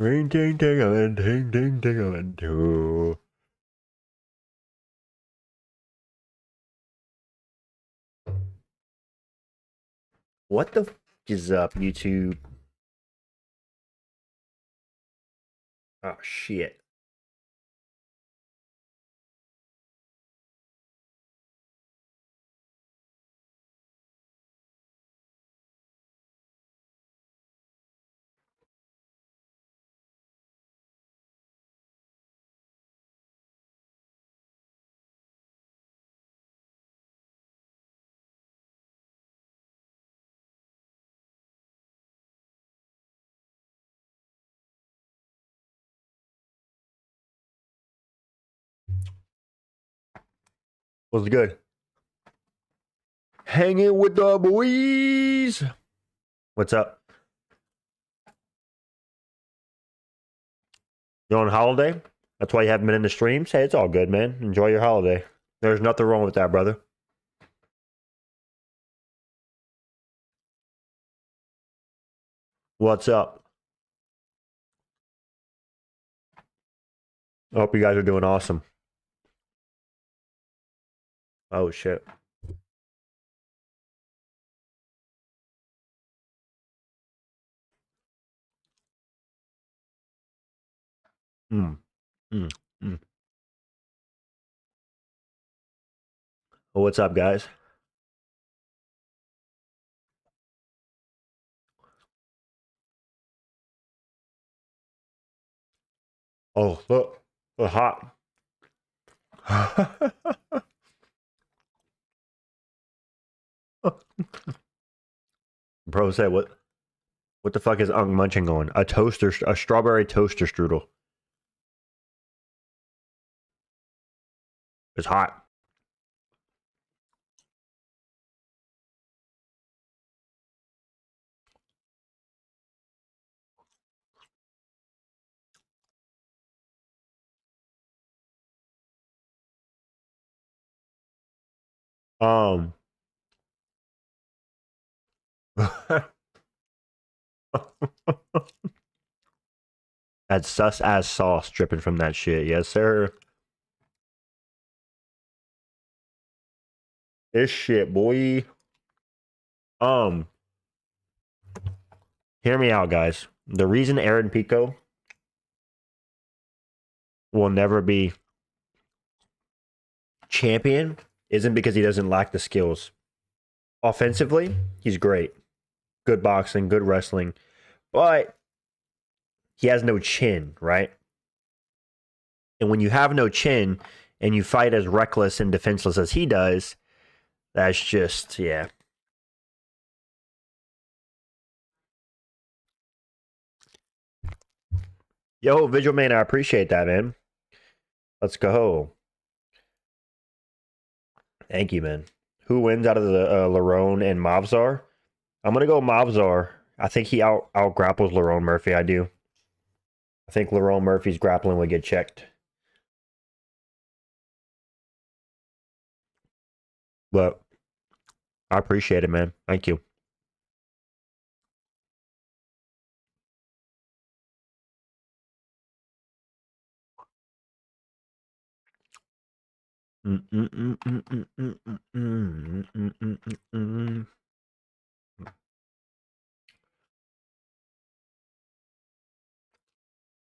Ring ting ting ting ting ting too. What the f is up, YouTube? Oh shit. What's good? Hanging with the boys. What's up? You're on holiday? That's why you haven't been in the streams? Hey, it's all good, man. Enjoy your holiday. There's nothing wrong with that, brother. What's up? I hope you guys are doing awesome. Oh shit. Mm. Mm. Mm. Well, what's up, guys? Oh, look. It's hot. Bro said what? What the fuck is Unk munching on? A strawberry toaster strudel. It's hot. Um. That sus ass sauce dripping from that shit. Yes, sir. This shit, boy. Um. Hear me out, guys. The reason Aaron Pico will never be champion isn't because he doesn't lack the skills. Offensively, he's great. Good boxing, good wrestling, but he has no chin, right? And when you have no chin and you fight as reckless and defenseless as he does, that's just, yeah. Yo, Vigil Man, I appreciate that, man. Let's go. Thank you, man. Who wins out of the Lerone and Mavzar? I'm gonna go Mavzar. I think he out grapples Lerone Murphy. I do. I think Lerone Murphy's grappling would get checked. But I appreciate it, man. Thank you.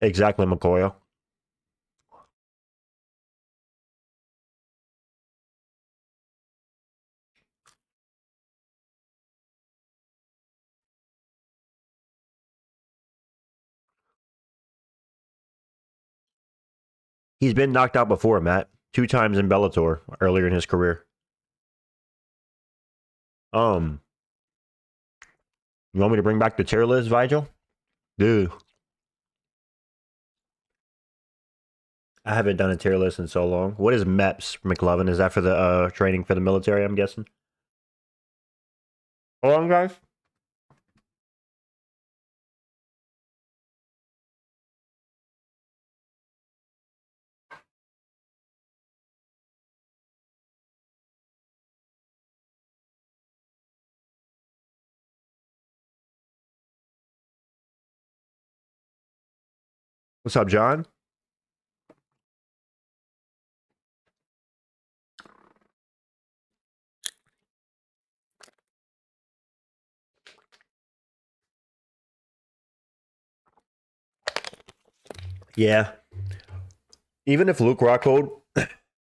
Exactly, McCoy. He's been knocked out before, Matt. 2 times in Bellator earlier in his career. Um, you want me to bring back the tier list, Vigil? Dude, I haven't done a tier list in so long. What is MEPS, McLovin? Is that for the training for the military, I'm guessing? Hold on, guys. What's up, John? Yeah. Even if Luke Rockhold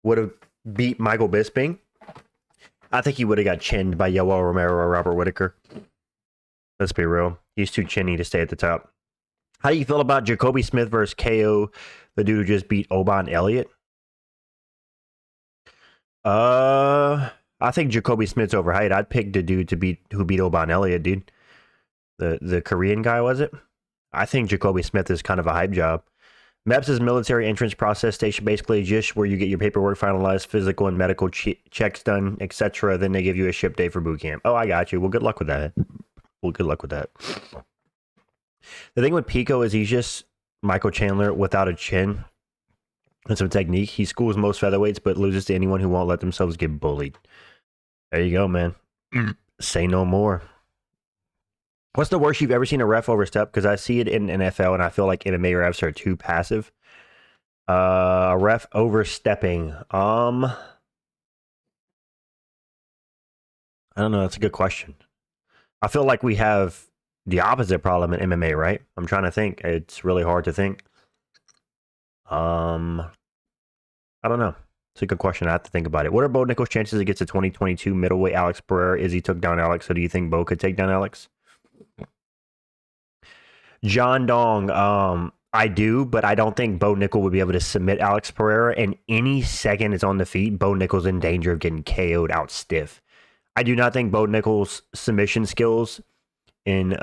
would have beat Michael Bisping, I think he would have got chinned by Yoel Romero or Robert Whitaker. Let's be real. He's too chinny to stay at the top. How do you feel about Jacoby Smith versus KO, the dude who just beat Oban Elliott? I think Jacoby Smith's overhyped. I'd pick the dude who beat Oban Elliott, dude. The Korean guy, was it? I think Jacoby Smith is kind of a hype job. MEPS' military entrance process station, basically just where you get your paperwork finalized, physical and medical checks done, etc. Then they give you a ship date for boot camp. Oh, I got you. Well, good luck with that. The thing with Pico is he's just Michael Chandler without a chin and some technique. He schools most featherweights, but loses to anyone who won't let themselves get bullied. There you go, man. Say no more. What's the worst you've ever seen a ref overstep? Because I see it in NFL, and I feel like MMA refs are too passive. A ref overstepping. I don't know. That's a good question. I feel like we have the opposite problem in MMA, right? I'm trying to think. It's really hard to think. I don't know. It's a good question. I have to think about it. What are Bo Nickal's chances against the 2022 middleweight Alex Pereira? Izzy took down Alex, so do you think Bo could take down Alex? John Dong, I do, but I don't think Bo Nickal would be able to submit Alex Pereira. And any second it's on the feet, Bo Nickal's in danger of getting KO'd out stiff. I do not think Bo Nickal's submission skills in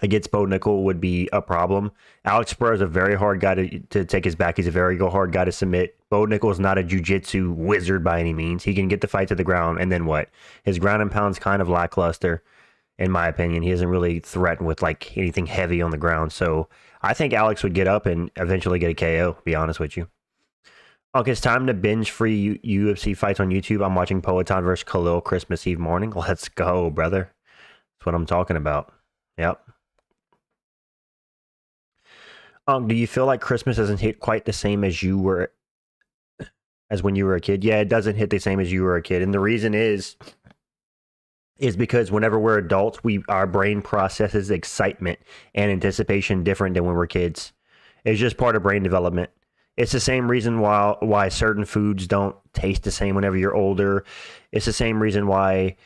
against Bo Nickal would be a problem. Alex Pereira is a very hard guy to take his back. He's a very hard guy to submit. Bo Nickal is not a jiu-jitsu wizard by any means. He can get the fight to the ground, and then what? His ground and pound's kind of lackluster. In my opinion, he isn't really threatened with like anything heavy on the ground. So I think Alex would get up and eventually get a KO, to be honest with you. Okay, it's time to binge free UFC fights on YouTube. I'm watching Poatan versus Khalil Christmas Eve morning. Let's go, brother. That's what I'm talking about. Yep. Do you feel like Christmas doesn't hit quite the same as when you were a kid? Yeah, it doesn't hit the same as you were a kid. And the reason is because whenever we're adults, our brain processes excitement and anticipation different than when we're kids. It's just part of brain development. It's the same reason why certain foods don't taste the same whenever you're older. It's the same reason why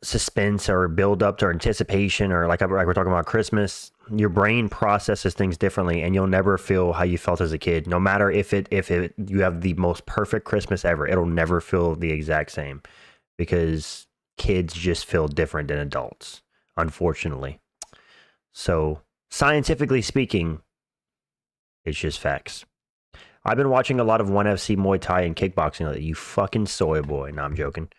suspense or build up to anticipation, or like we're talking about Christmas, your brain processes things differently, and you'll never feel how you felt as a kid. No matter if you have the most perfect Christmas ever, it'll never feel the exact same because kids just feel different than adults, unfortunately. So, scientifically speaking, it's just facts. I've been watching a lot of 1FC Muay Thai and kickboxing lately. You fucking soy boy. No, I'm joking.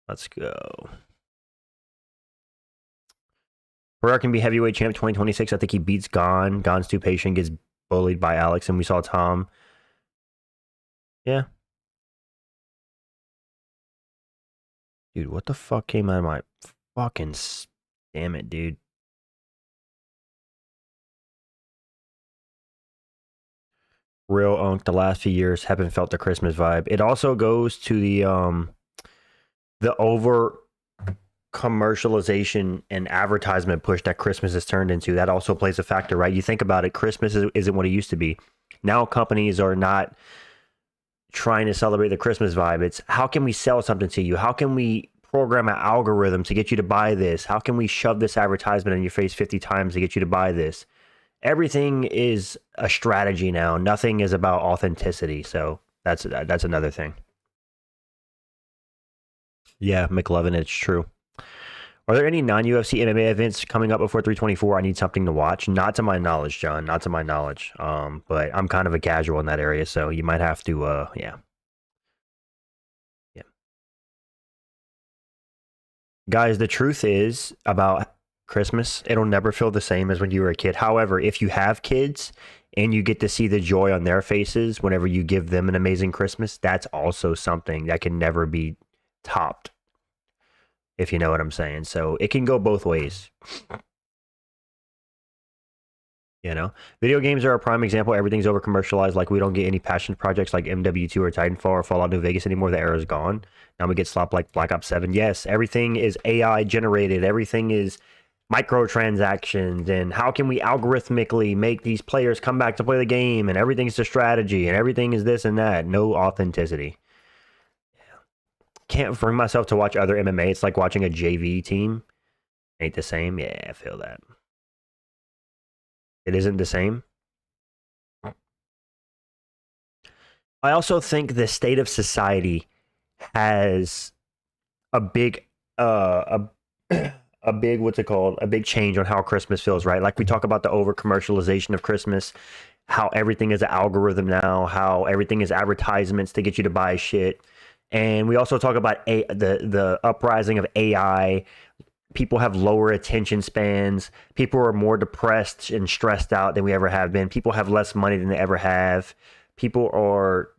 Let's go. Pereira can be heavyweight champ 2026. I think he beats Gon. Gon's too patient, gets bullied by Alex, and we saw Tom. Yeah. Dude, what the fuck came out of my fucking... Damn it, dude. Real Unk, the last few years haven't felt the Christmas vibe. It also goes to the over commercialization and advertisement push that Christmas has turned into. That also plays a factor, right? You think about it, Christmas isn't what it used to be. Now companies are not trying to celebrate the Christmas vibe. It's how can we sell something to you? How can we program an algorithm to get you to buy this? How can we shove this advertisement in your face 50 times to get you to buy this? Everything is a strategy now. Nothing is about authenticity. So that's another thing. Yeah, McLovin, it's true. Are there any non-UFC MMA events coming up before 324? I need something to watch. Not to my knowledge, John. Not to my knowledge. But I'm kind of a casual in that area, so you might have to, yeah. Guys, the truth is about Christmas, it'll never feel the same as when you were a kid. However, if you have kids and you get to see the joy on their faces whenever you give them an amazing Christmas, that's also something that can never be topped. if you know what I'm saying. So it can go both ways. You know, video games are a prime example. Everything's over commercialized. Like we don't get any passion projects like MW2 or Titanfall or Fallout New Vegas anymore. The era is gone. Now we get slop like Black Ops 7. Yes, everything is AI generated. Everything is microtransactions. And how can we algorithmically make these players come back to play the game? And everything's a strategy. And everything is this and that. No authenticity. Can't bring myself to watch other MMA. It's like watching a JV team. Ain't the same. Yeah, I feel that. It isn't the same. I also think the state of society has a big a big what's it called? A big change on how Christmas feels, right? Like we talk about the over commercialization of Christmas, how everything is an algorithm now, how everything is advertisements to get you to buy shit. And we also talk about the uprising of AI. People have lower attention spans. People are more depressed and stressed out than we ever have been. People have less money than they ever have. People are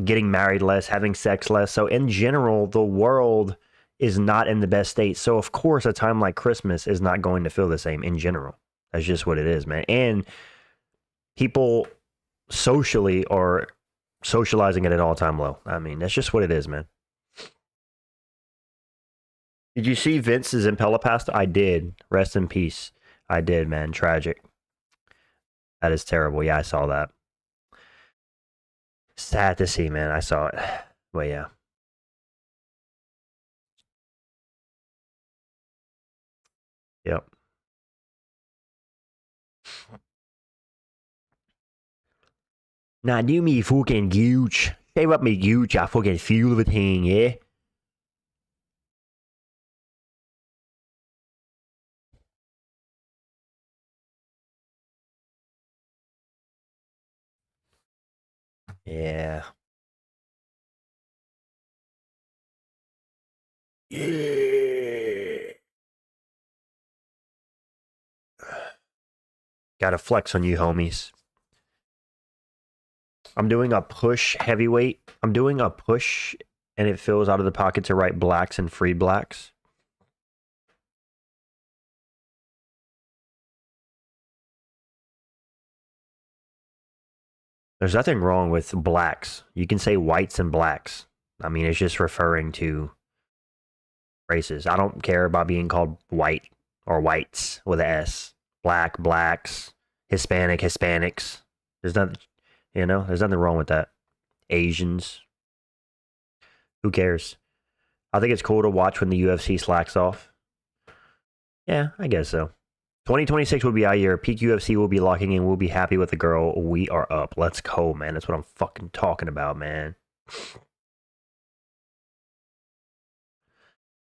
getting married less, having sex less. So in general, the world is not in the best state. So of course, a time like Christmas is not going to feel the same in general. That's just what it is, man. And people socially are socializing at an all-time low. I mean, that's just what it is, man. Did you see Vince's Impella passed? I did. Rest in peace. I did, man. Tragic. That is terrible. Yeah, I saw that. Sad to see, man. I saw it. But yeah. Yep. Now do me fucking gooch. Shave up me gooch. I fucking feel the thing, yeah? Yeah. Yeah. Gotta flex on you, homies. I'm doing a push heavyweight. I'm doing a push, and it fills out of the pocket to write blacks and free blacks. There's nothing wrong with blacks. You can say whites and blacks. I mean, it's just referring to races. I don't care about being called white or whites with a S. Black, blacks, Hispanic, Hispanics. There's nothing, there's nothing wrong with that. Asians. Who cares? I think it's cool to watch when the UFC slacks off. Yeah, I guess so. 2026 will be our year. Peak UFC will be locking in. We'll be happy with the girl. We are up. Let's go, man. That's what I'm fucking talking about, man.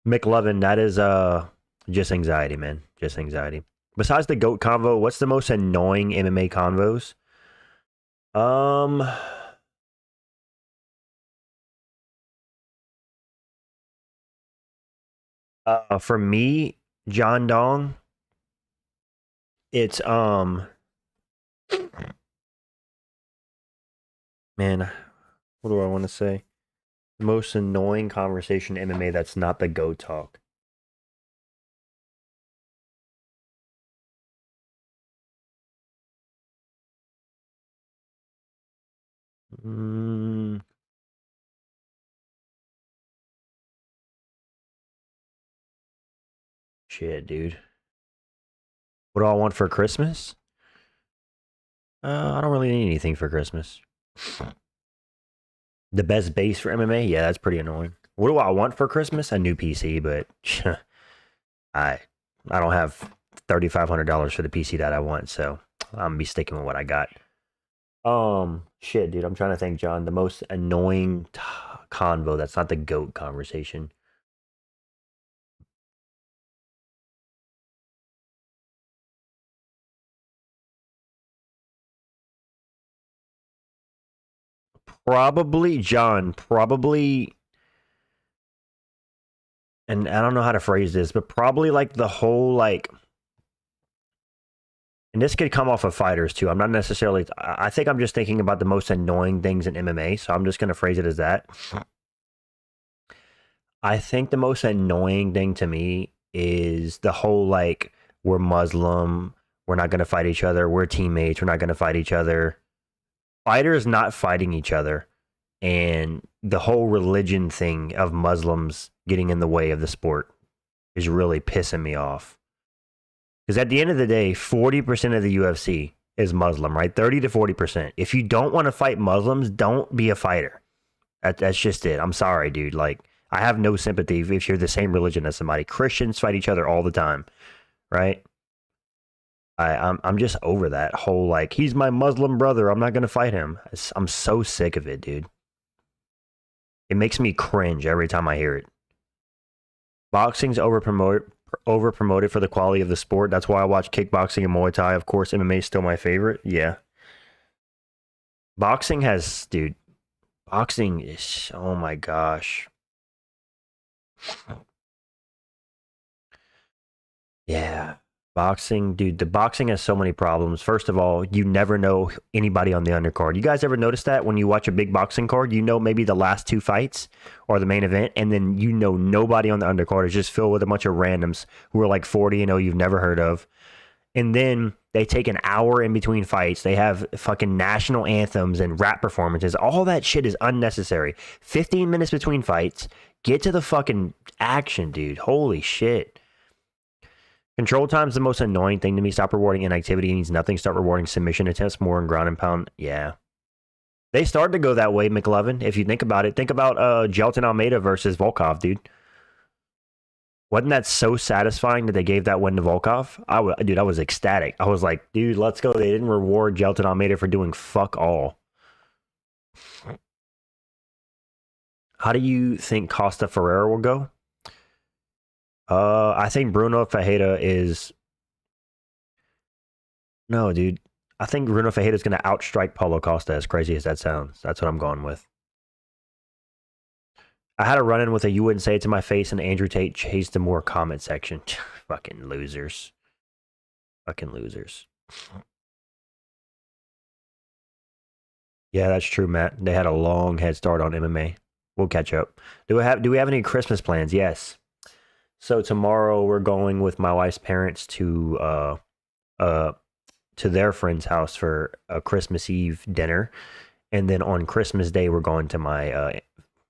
McLovin, that is just anxiety, man. Just anxiety. Besides the GOAT convo, what's the most annoying MMA convos? For me, John Dong, it's man, what do I want to say? The most annoying conversation in MMA that's not the GOAT talk. Shit, dude. What do I want for Christmas? I don't really need anything for Christmas. The best base for MMA? Yeah, that's pretty annoying. What do I want for Christmas? A new PC, but I don't have $3,500 for the PC that I want, so I'm gonna be sticking with what I got. Shit, dude, I'm trying to think, John. The most annoying convo that's not the GOAT conversation. Probably, John, probably, and I don't know how to phrase this, but probably like the whole, like, and this could come off of fighters too. I'm not necessarily, I think I'm just thinking about the most annoying things in MMA, so I'm just going to phrase it as that. I think the most annoying thing to me is the whole like we're Muslim, we're not going to fight each other, we're teammates, we're not going to fight each other. Fighters not fighting each other, and the whole religion thing of Muslims getting in the way of the sport is really pissing me off. Because at the end of the day, 40% of the UFC is Muslim, right? 30 to 40%. If you don't want to fight Muslims, don't be a fighter. That's just it. I'm sorry, dude. Like, I have no sympathy if you're the same religion as somebody. Christians fight each other all the time, right? I'm just over that whole like he's my Muslim brother. I'm not gonna fight him. I'm so sick of it, dude. It makes me cringe every time I hear it. Boxing's over promoted for the quality of the sport. That's why I watch kickboxing and Muay Thai. Of course, MMA is still my favorite. Yeah. Boxing has, dude. Boxing is, oh my gosh. Yeah. Boxing, dude, the boxing has so many problems. First of all, you never know anybody on the undercard. You guys ever notice that when you watch a big boxing card, you know maybe the last two fights or the main event, and then you know nobody on the undercard is just filled with a bunch of randoms who are like 40 and 0 you've never heard of. And then they take an hour in between fights. They have fucking national anthems and rap performances. All that shit is unnecessary. 15 minutes between fights. Get to the fucking action, dude. Holy shit. Control time's the most annoying thing to me. Stop rewarding inactivity. It means nothing. Start rewarding submission attempts more and ground and pound. Yeah. They started to go that way, McLovin. If you think about it, think about Jelton Almeida versus Volkov, dude. Wasn't that so satisfying that they gave that win to Volkov? Dude, I was ecstatic. I was like, dude, let's go. They didn't reward Jelton Almeida for doing fuck all. How do you think Costa Ferreira will go? I think Bruno Ferreira is... No, dude. I think Bruno Ferreira is going to outstrike Paulo Costa, as crazy as that sounds. That's what I'm going with. I had a run-in with a "you wouldn't say it to my face" and Andrew Tate chased the more comment section. Fucking losers. Fucking losers. Yeah, that's true, Matt. They had a long head start on MMA. We'll catch up. Do we have any Christmas plans? Yes. So tomorrow we're going with my wife's parents to their friend's house for a Christmas Eve dinner, and then on Christmas Day we're going to my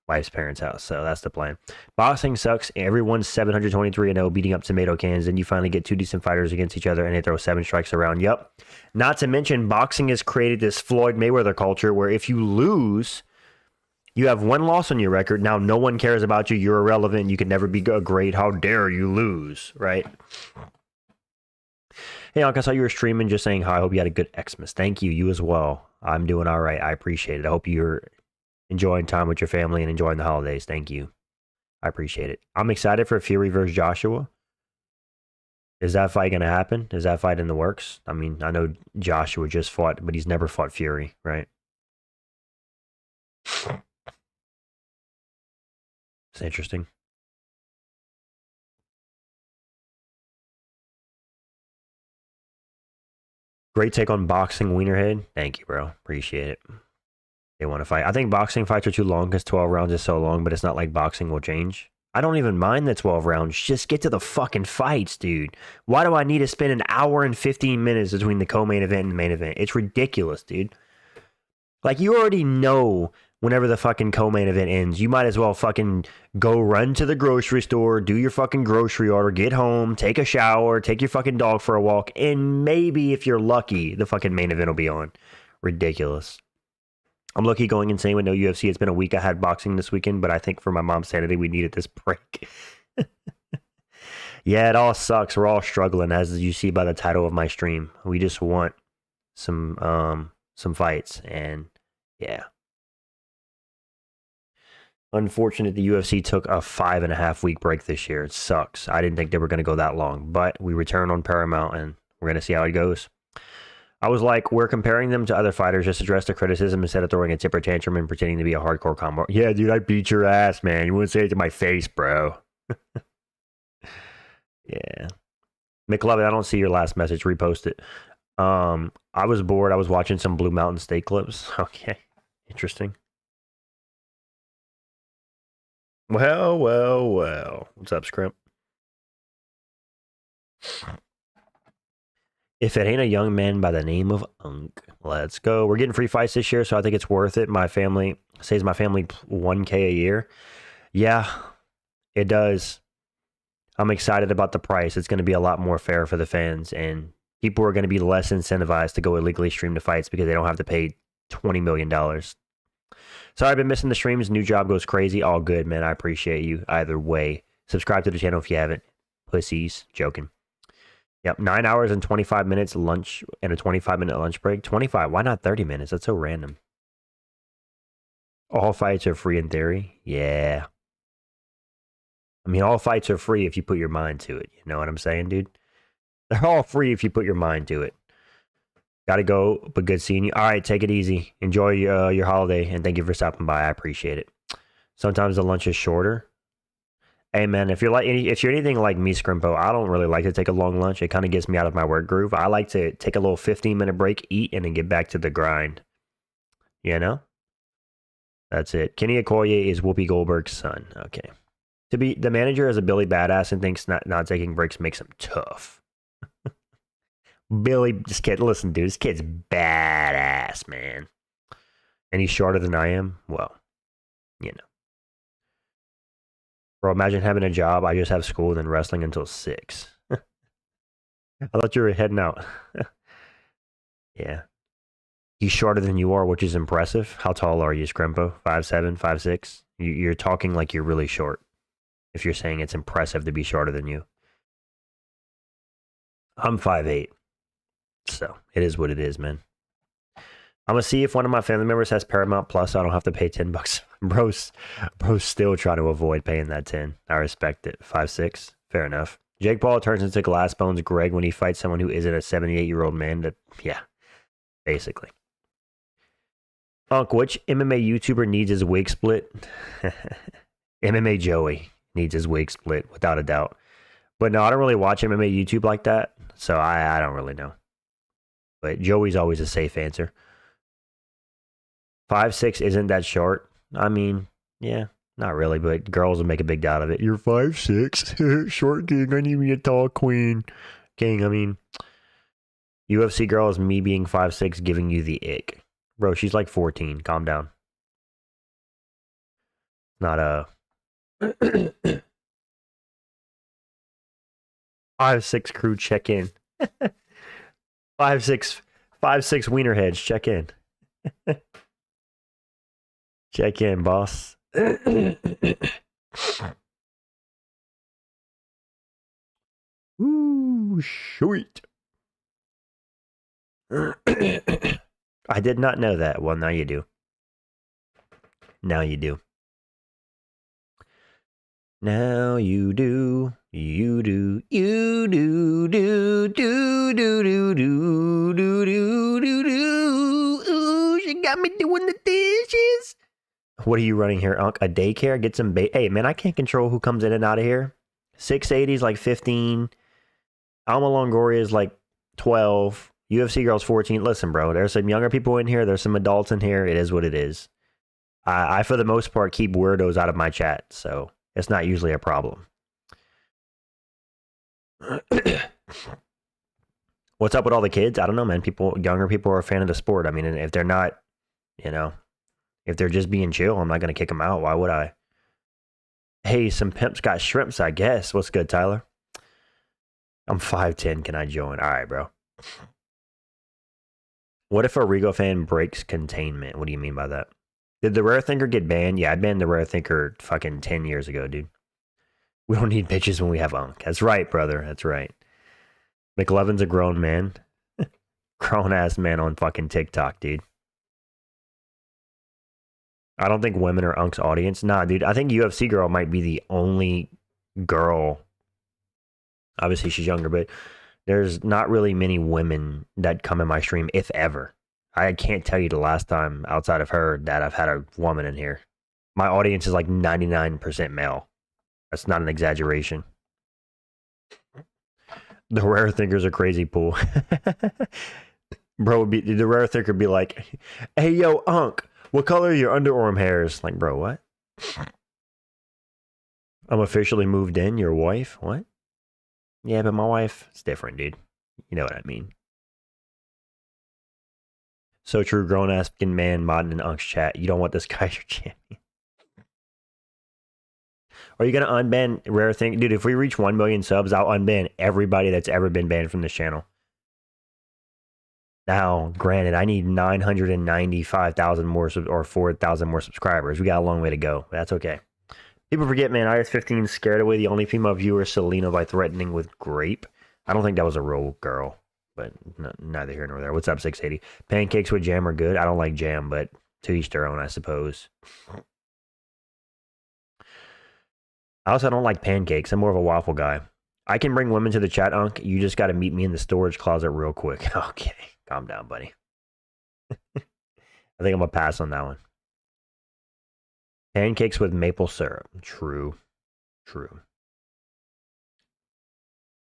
wife's parents' house. So that's the plan. Boxing sucks. Everyone's 723-0 beating up tomato cans, and you finally get two decent fighters against each other and they throw 7 strikes around. Yep. Not to mention, boxing has created this Floyd Mayweather culture where if you lose, you have 1 loss on your record. Now no one cares about you. You're irrelevant. You can never be great. How dare you lose, right? Hey, Unc, I saw you were streaming. Just saying hi. I hope you had a good Xmas. Thank you. You as well. I'm doing all right. I appreciate it. I hope you're enjoying time with your family and enjoying the holidays. Thank you. I appreciate it. I'm excited for Fury versus Joshua. Is that fight going to happen? Is that fight in the works? I mean, I know Joshua just fought, but he's never fought Fury, right? It's interesting. Great take on boxing, Wienerhead. Thank you, bro. Appreciate it. They want to fight. I think boxing fights are too long because 12 rounds is so long, but it's not like boxing will change. I don't even mind the 12 rounds. Just get to the fucking fights, dude. Why do I need to spend an hour and 15 minutes between the co-main event and the main event? It's ridiculous, dude. Like, you already know whenever the fucking co-main event ends, you might as well fucking go run to the grocery store, do your fucking grocery order, get home, take a shower, take your fucking dog for a walk, and maybe if you're lucky, the fucking main event will be on. Ridiculous. I'm lucky going insane with no UFC. It's been a week. I had boxing this weekend, but I think for my mom's sanity, we needed this break. Yeah, it all sucks. We're all struggling, as you see by the title of my stream. We just want some fights, and yeah. Unfortunate the UFC took a 5.5 week break this year. It sucks. I didn't think they were going to go that long, but we return on Paramount, and we're going to see how it goes. I was like, we're comparing them to other fighters. Just address the criticism instead of throwing a temper tantrum and pretending to be a hardcore combo. Yeah, dude, I beat your ass, man. You wouldn't say it to my face, bro. Yeah. McLovin, I don't see your last message. Repost it. I was bored. I was watching some Blue Mountain State clips. Okay. Interesting. Well, well, well. What's up, Scrimp? If it ain't a young man by the name of Unk, let's go. We're getting free fights this year, so I think it's worth it. My family saves my family 1K a year. Yeah, it does. I'm excited about the price. It's going to be a lot more fair for the fans, and people are going to be less incentivized to go illegally stream the fights because they don't have to pay $20 million. Sorry, I've been missing the streams. New job goes crazy. All good, man. I appreciate you either way. Subscribe to the channel if you haven't. Pussies. Joking. Yep, 9 hours and 25 minutes lunch and a 25-minute lunch break. 25. Why not 30 minutes? That's so random. All fights are free in theory. Yeah. I mean, all fights are free if you put your mind to it. You know what I'm saying, dude? They're all free if you put your mind to it. Gotta go, but good seeing you. All right, take it easy. Enjoy your holiday, and thank you for stopping by. I appreciate it. Sometimes the lunch is shorter. Hey man, if you're anything like me, Scrimpo, I don't really like to take a long lunch. It kind of gets me out of my work groove. I like to take a little 15-minute break, eat, and then get back to the grind. You know? That's it. Kenny Okoye is Whoopi Goldberg's son. Okay. To be the manager as a Billy Badass and thinks not taking breaks makes him tough. Billy, this kid, listen, dude, this kid's badass, man. And he's shorter than I am. Well, you know. Bro, imagine having a job. I just have school and then wrestling until 6. I thought you were heading out. Yeah. He's shorter than you are, which is impressive. How tall are you, Scrimpo? 5'7", 5'6"? You're talking like you're really short. If you're saying it's impressive to be shorter than you. I'm 5'8". So, it is what it is, man. I'm going to see if one of my family members has Paramount Plus so I don't have to pay $10. Bro's still trying to avoid paying that 10. I respect it. 5'6". Fair enough. Jake Paul turns into Glass Bones Greg when he fights someone who isn't a 78-year-old man. Yeah, basically. Unc, which MMA YouTuber needs his wig split? MMA Joey needs his wig split, without a doubt. But no, I don't really watch MMA YouTube like that, so I don't really know. But Joey's always a safe answer. 5'6" isn't that short. I mean, yeah, not really, but girls will make a big deal out of it. You're 5'6", short king. I need me a tall queen. King, I mean, UFC girls, me being 5'6", giving you the ick. Bro, she's like 14. Calm down. Not a 5'6" crew check in. 5'6" wiener heads check in. Check in, boss. Ooh, sweet. I did not know that. Well, now you do. Now you do. Now you do. You do. You do. Do. Do. Do. Do. Do. Do. Do. Do. Do. Ooh, she got me doing the dishes. What are you running here, Unc? A daycare? Get some bait. Hey, man, I can't control who comes in and out of here. 680's like 15. Alma Longoria is like 12. UFC girls 14. Listen, bro, there's some younger people in here. There's some adults in here. It is what it is. I for the most part, keep weirdos out of my chat, so it's not usually a problem. What's up with all the kids? I don't know, man. Younger people are a fan of the sport. I mean, if they're not, you know, if they're just being chill, I'm not going to kick them out. Why would I? Hey, some pimps got shrimps, I guess. What's good, Tyler? I'm 5'10". Can I join? All right, bro. What if a Rigo fan breaks containment? What do you mean by that? Did the Rare Thinker get banned? Yeah, I banned the Rare Thinker fucking 10 years ago, dude. We don't need bitches when we have Unk. That's right, brother. That's right. McLevin's a grown man. Grown-ass man on fucking TikTok, dude. I don't think women are Unk's audience. Nah, dude. I think UFC girl might be the only girl. Obviously, she's younger, but there's not really many women that come in my stream, if ever. I can't tell you the last time outside of her that I've had a woman in here. My audience is like 99% male. That's not an exaggeration. The Rare Thinkers are crazy, Pool. Bro, the Rare Thinker would be like, hey, yo, Unk, what color are your underarm hairs? Like, bro, what? I'm officially moved in. Your wife? What? Yeah, but my wife, it's different, dude. You know what I mean. So true, grown ass man modding in Unk's chat. You don't want this guy as your champion. Are you gonna unban Rare Thing? Dude, if we reach 1 million subs, I'll unban everybody that's ever been banned from this channel. Now, granted, I need 995,000 more or 4,000 more subscribers. We got a long way to go. That's okay. People forget, man, IS-15 scared away the only female viewer, Selena, by threatening with grape. I don't think that was a real girl, but neither here nor there. What's up, 680? Pancakes with jam are good. I don't like jam, but to each their own, I suppose. I also don't like pancakes. I'm more of a waffle guy. I can bring women to the chat, Unk. You just got to meet me in the storage closet real quick. Okay, calm down, buddy. I think I'm going to pass on that one. Pancakes with maple syrup. True. True.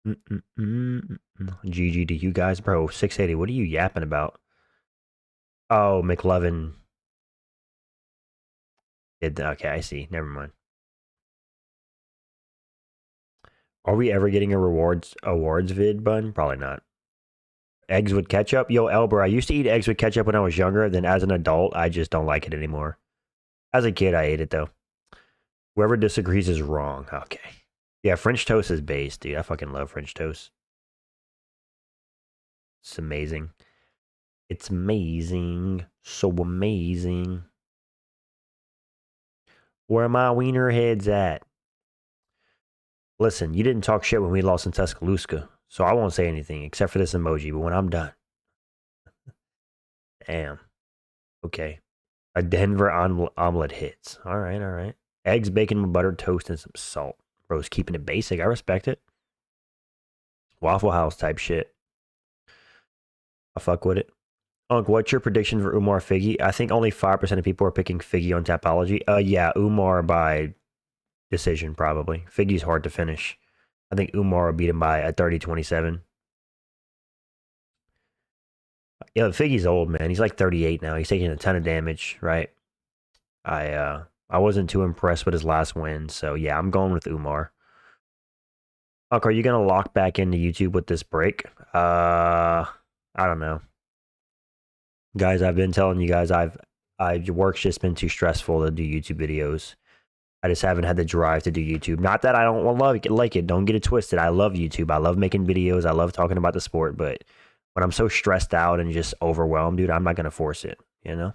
GG to you guys. Bro, 680, what are you yapping about? Oh, McLovin. Okay, I see. Never mind. Are we ever getting a awards vid, bun? Probably not. Eggs with ketchup? Yo, Elber, I used to eat eggs with ketchup when I was younger. Then as an adult, I just don't like it anymore. As a kid, I ate it, though. Whoever disagrees is wrong. Okay. Yeah, French toast is base, dude. I fucking love French toast. It's amazing. It's amazing. So amazing. Where my wiener heads at? Listen, you didn't talk shit when we lost in Tuscaloosa, so I won't say anything except for this emoji, but when I'm done. Damn. Okay. A Denver omelet hits. All right, all right. Eggs, bacon with buttered toast, and some salt. Bro's keeping it basic. I respect it. Waffle House type shit. I fuck with it. Unc, what's your prediction for Umar Figgy? I think only 5% of people are picking Figgy on Tapology. Yeah, Umar by decision, probably. Figgy's hard to finish. I think Umar will beat him by a 30-27. Yeah, Figgy's old, man. He's like 38 now. He's taking a ton of damage, right? I wasn't too impressed with his last win, so yeah, I'm going with Umar. Unc, are you gonna lock back into YouTube with this break? I don't know. Guys, I've been telling you guys work's just been too stressful to do YouTube videos. I just haven't had the drive to do YouTube. Not that I don't like it. Don't get it twisted. I love YouTube. I love making videos. I love talking about the sport. But when I'm so stressed out and just overwhelmed, dude, I'm not going to force it, you know?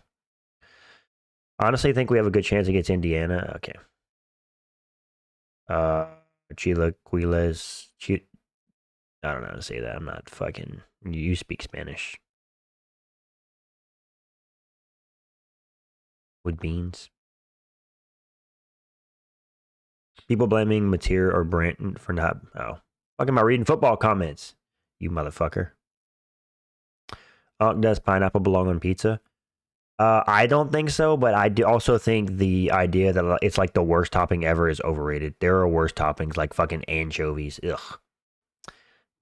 Honestly, I think we have a good chance against Indiana. Okay. Chilaquiles. I don't know how to say that. I'm not fucking... You speak Spanish. With beans. People blaming Mateer or Branton for not... Oh. Fuck am I reading football comments? You motherfucker. Does pineapple belong on pizza? I don't think so, but I do also think the idea that it's like the worst topping ever is overrated. There are worse toppings like fucking anchovies. Ugh.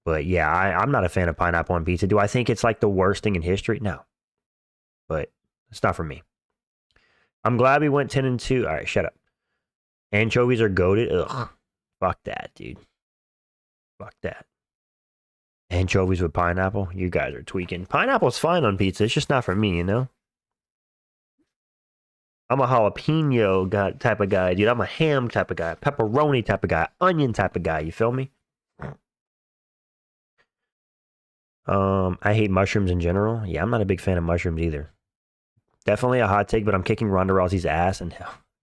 But yeah, I'm not a fan of pineapple on pizza. Do I think it's like the worst thing in history? No. But it's not for me. I'm glad we went 10-2. All right, shut up. Anchovies are goated. Ugh. Fuck that, dude. Fuck that. Anchovies with pineapple? You guys are tweaking. Pineapple's fine on pizza. It's just not for me, you know? I'm a jalapeno type of guy, dude. I'm a ham type of guy. Pepperoni type of guy. Onion type of guy. You feel me? I hate mushrooms in general. Yeah, I'm not a big fan of mushrooms either. Definitely a hot take, but I'm kicking Ronda Rousey's ass and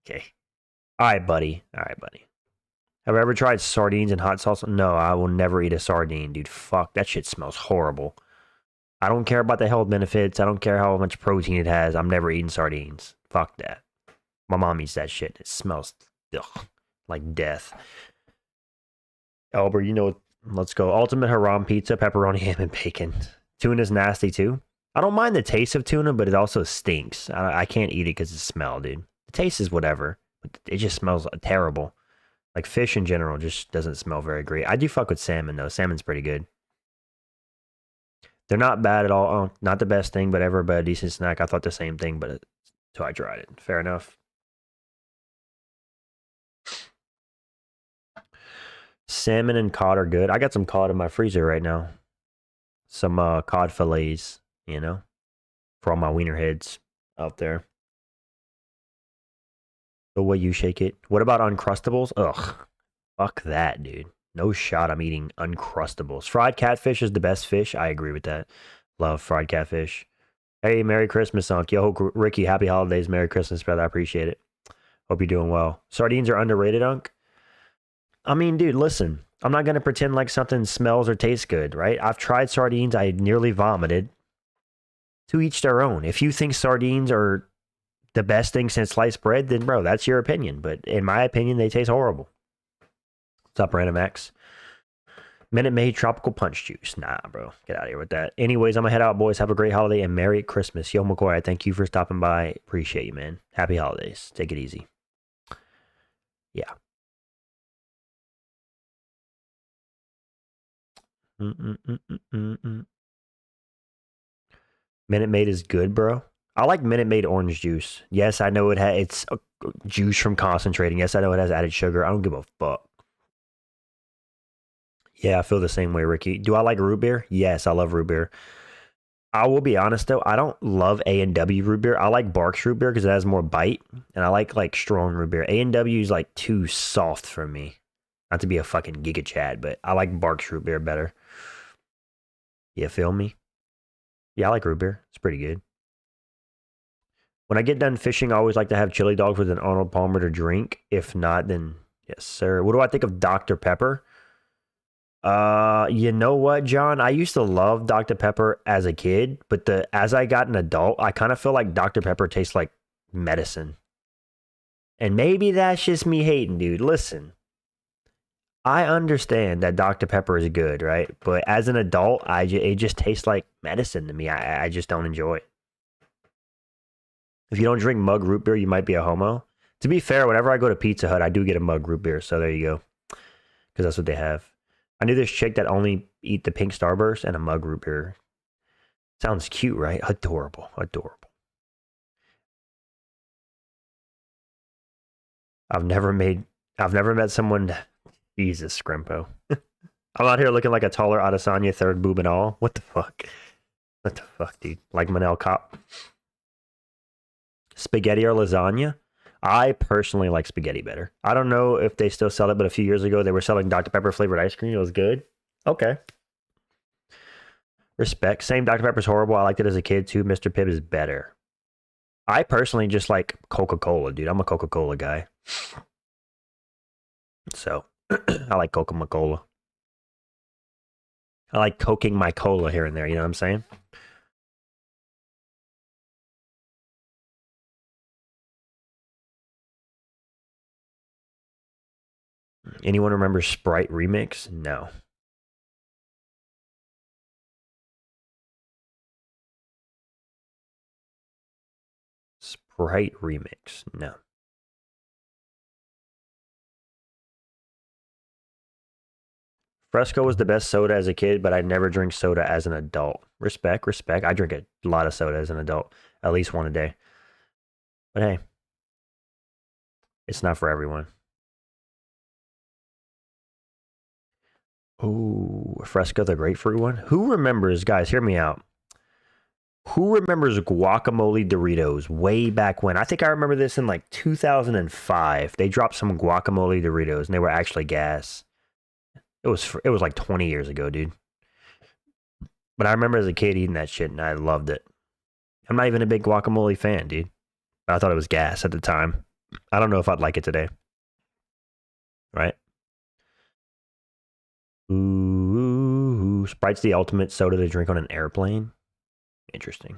okay. All right, buddy. Have I ever tried sardines and hot sauce? No, I will never eat a sardine, dude. Fuck, that shit smells horrible. I don't care about the health benefits. I don't care how much protein it has. I'm never eating sardines. Fuck that. My mom eats that shit. It smells like death. Albert, you know, let's go. Ultimate Haram pizza, pepperoni, ham, and bacon. Tuna's nasty too. I don't mind the taste of tuna, but it also stinks. I can't eat it because of the smell, dude. The taste is whatever, but it just smells terrible. Like fish in general just doesn't smell very great. I do fuck with salmon though. Salmon's pretty good. They're not bad at all. Oh, not the best thing, but a decent snack. I thought the same thing, but until I tried it. Fair enough. Salmon and cod are good. I got some cod in my freezer right now. Some cod fillets, you know, for all my wiener heads out there. The way you shake it. What about Uncrustables? Ugh. Fuck that, dude. No shot I'm eating Uncrustables. Fried catfish is the best fish. I agree with that. Love fried catfish. Hey, Merry Christmas, Unc. Yo, Ricky, happy holidays. Merry Christmas, brother. I appreciate it. Hope you're doing well. Sardines are underrated, Unc. I mean, dude, listen. I'm not going to pretend like something smells or tastes good, right? I've tried sardines. I nearly vomited. To each their own. If you think sardines are the best thing since sliced bread, then, bro, that's your opinion. But in my opinion, they taste horrible. What's up, Random X? Minute Maid tropical punch juice. Nah, bro. Get out of here with that. Anyways, I'm going to head out, boys. Have a great holiday and Merry Christmas. Yo, McCoy, thank you for stopping by. Appreciate you, man. Happy holidays. Take it easy. Yeah. Minute Maid is good, bro. I like Minute Maid orange juice. Yes, I know it's juice from concentrating. Yes, I know it has added sugar. I don't give a fuck. Yeah, I feel the same way, Ricky. Do I like root beer? Yes, I love root beer. I will be honest though, I don't love A&W root beer. I like Barks root beer because it has more bite, and I like strong root beer. A&W is like too soft for me. Not to be a fucking Giga Chad, but I like Barks root beer better. You feel me? Yeah, I like root beer. It's pretty good. When I get done fishing, I always like to have chili dogs with an Arnold Palmer to drink. If not, then yes, sir. What do I think of Dr. Pepper? You know what, John? I used to love Dr. Pepper as a kid, but as I got an adult, I kind of feel like Dr. Pepper tastes like medicine. And maybe that's just me hating, dude. Listen, I understand that Dr. Pepper is good, right? But as an adult, it just tastes like medicine to me. I just don't enjoy it. If you don't drink mug root beer, you might be a homo. To be fair, whenever I go to Pizza Hut, I do get a mug root beer. So there you go. Because that's what they have. I knew this chick that only eat the pink Starburst and a mug root beer. Sounds cute, right? Adorable. Adorable. I've never met someone. Jesus, Scrimpo. I'm out here looking like a taller Adesanya third boob and all. What the fuck? What the fuck, dude? Like Manel Cop. Spaghetti or lasagna? I personally like spaghetti better. I don't know if they still sell it, but a few years ago they were selling Dr. Pepper flavored ice cream. It was good. Okay. Respect. Same Dr. Pepper's horrible. I liked it as a kid too. Mr. Pibb is better. I personally just like Coca-Cola, dude. I'm a Coca-Cola guy. So, I like Coca-Cola. I like coking my cola here and there, you know what I'm saying? Anyone remember Sprite Remix? No. Sprite Remix. No. Fresco was the best soda as a kid, but I never drink soda as an adult. Respect, respect. I drink a lot of soda as an adult, at least one a day. But hey, it's not for everyone. Ooh, Fresco, the grapefruit one. Who remembers, guys, hear me out. Who remembers guacamole Doritos way back when? I think I remember this in like 2005. They dropped some guacamole Doritos and they were actually gas. It was like 20 years ago, dude. But I remember as a kid eating that shit and I loved it. I'm not even a big guacamole fan, dude. I thought it was gas at the time. I don't know if I'd like it today. Right? Ooh, Sprite's the ultimate soda to drink on an airplane. Interesting.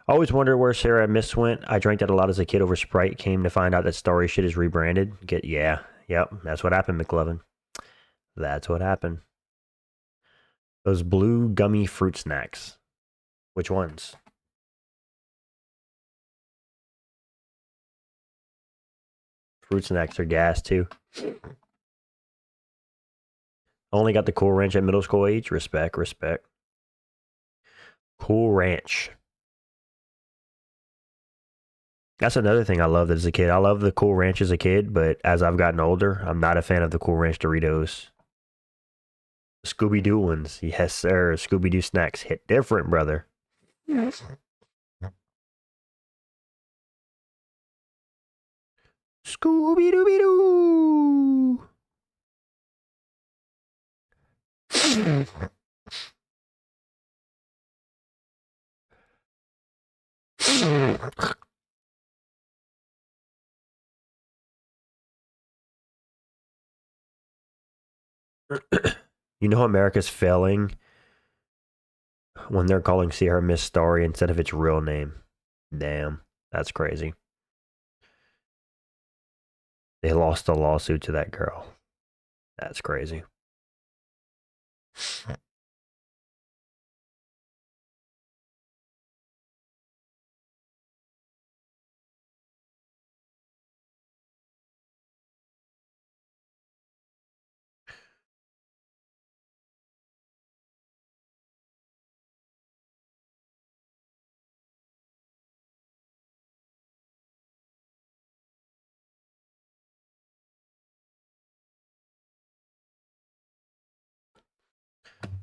I always wonder where Sarah Miss went. I drank that a lot as a kid over Sprite. Came to find out that Starry shit is rebranded. Yep. That's what happened, McLovin. That's what happened. Those blue gummy fruit snacks. Which ones? Fruit snacks are gas too. Only got the Cool Ranch at middle school age. Respect, respect. Cool Ranch. That's another thing I loved as a kid. I love the Cool Ranch as a kid, but as I've gotten older, I'm not a fan of the Cool Ranch Doritos. Scooby Doo ones. Yes, sir. Scooby Doo snacks hit different, brother. Yes. Scooby Dooby Doo. You know America's failing when they're calling Sierra Miss Story instead of its real name. Damn, that's crazy. They lost a lawsuit to that girl. That's crazy.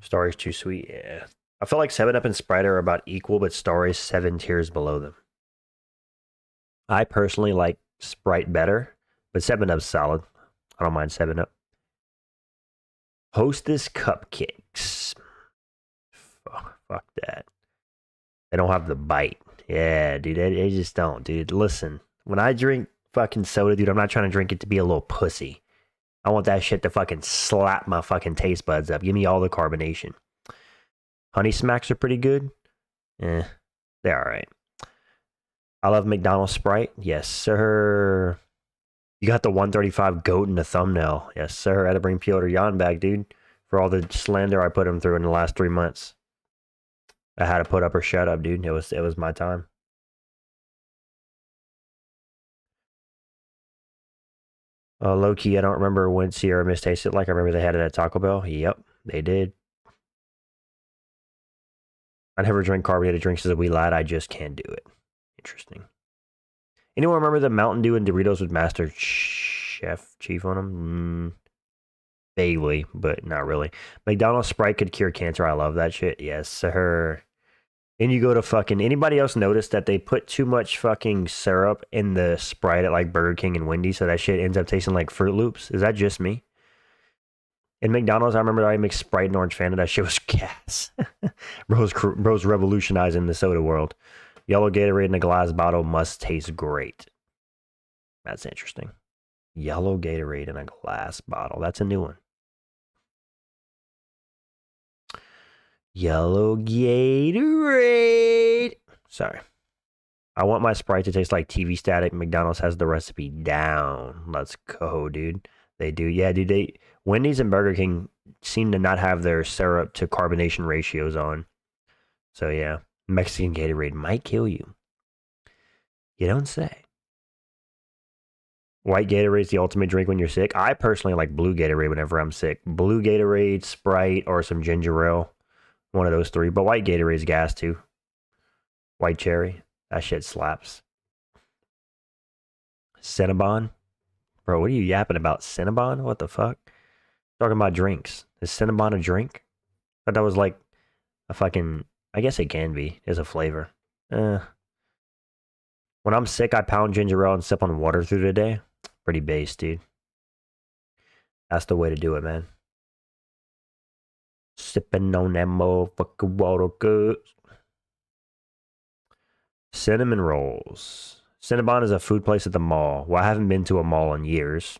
Story's too sweet, yeah. I feel like 7-Up and Sprite are about equal, but Story's 7 tiers below them. I personally like Sprite better, but 7-Up's solid. I don't mind 7-Up. Hostess Cupcakes. Fuck that. They don't have the bite. Yeah, dude, they just don't, dude. Listen, when I drink fucking soda, dude, I'm not trying to drink it to be a little pussy. I want that shit to fucking slap my fucking taste buds up. Give me all the carbonation. Honey Smacks are pretty good. They're alright. I love McDonald's Sprite. Yes, sir. You got the 135 goat in the thumbnail. Yes, sir. I had to bring Piotr Jan back, dude, for all the slander I put him through in the last 3 months. I had to put up or shut up, dude. It was my time. Low key, I don't remember when Sierra Mist tasted like. I remember they had it at Taco Bell. Yep, they did. I never drink carbonated drinks as a wee lad. I just can't do it. Interesting. Anyone remember the Mountain Dew and Doritos with Master Chef Chief on them? Vaguely, but not really. McDonald's Sprite could cure cancer. I love that shit. Yes, sir. And you go to fucking anybody else notice that they put too much fucking syrup in the Sprite at like Burger King and Wendy's, so that shit ends up tasting like Fruit Loops? Is that just me? In McDonald's, I remember I mixed Sprite and Orange Fanta. That shit was gas. bro's revolutionizing the soda world. Yellow Gatorade in a glass bottle must taste great. That's interesting. Yellow Gatorade in a glass bottle. That's a new one. Yellow Gatorade. Sorry. I want my Sprite to taste like TV static. McDonald's has the recipe down. Let's go, dude. They do. Yeah, dude. Wendy's and Burger King seem to not have their syrup to carbonation ratios on. So, yeah. Mexican Gatorade might kill you. You don't say. White Gatorade's the ultimate drink when you're sick. I personally like blue Gatorade whenever I'm sick. Blue Gatorade, Sprite, or some ginger ale. One of those three. But white Gatorade's gas too. White cherry. That shit slaps. Cinnabon. Bro, what are you yapping about? Cinnabon? What the fuck? Talking about drinks. Is Cinnabon a drink? I thought that was like a fucking... I guess it can be. As a flavor. When I'm sick, I pound ginger ale and sip on water through the day. Pretty base, dude. That's the way to do it, man. Sipping on that motherfucking water, good. Cinnamon rolls. Cinnabon is a food place at the mall. Well, I haven't been to a mall in years.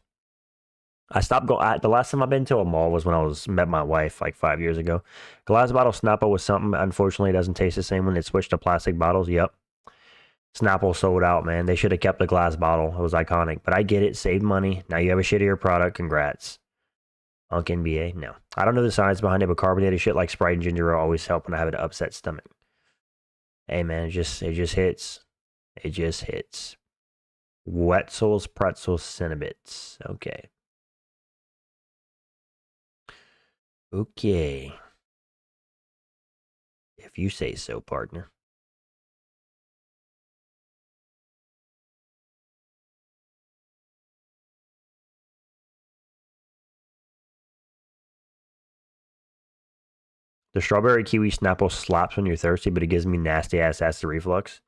I stopped going. The last time I've been to a mall was when I met my wife like 5 years ago. Glass bottle Snapple was something. Unfortunately, it doesn't taste the same when it switched to plastic bottles. Yep. Snapple sold out, man. They should have kept the glass bottle. It was iconic. But I get it. Saved money. Now you have a shittier product. Congrats. Unk NBA? No. I don't know the science behind it, but carbonated shit like Sprite and ginger ale always help when I have an upset stomach. Hey, man, it just hits. It just hits. Wetzel's Pretzels Cinnabits. Okay. Okay. If you say so, partner. The strawberry kiwi Snapple slaps when you're thirsty, but it gives me nasty ass acid reflux.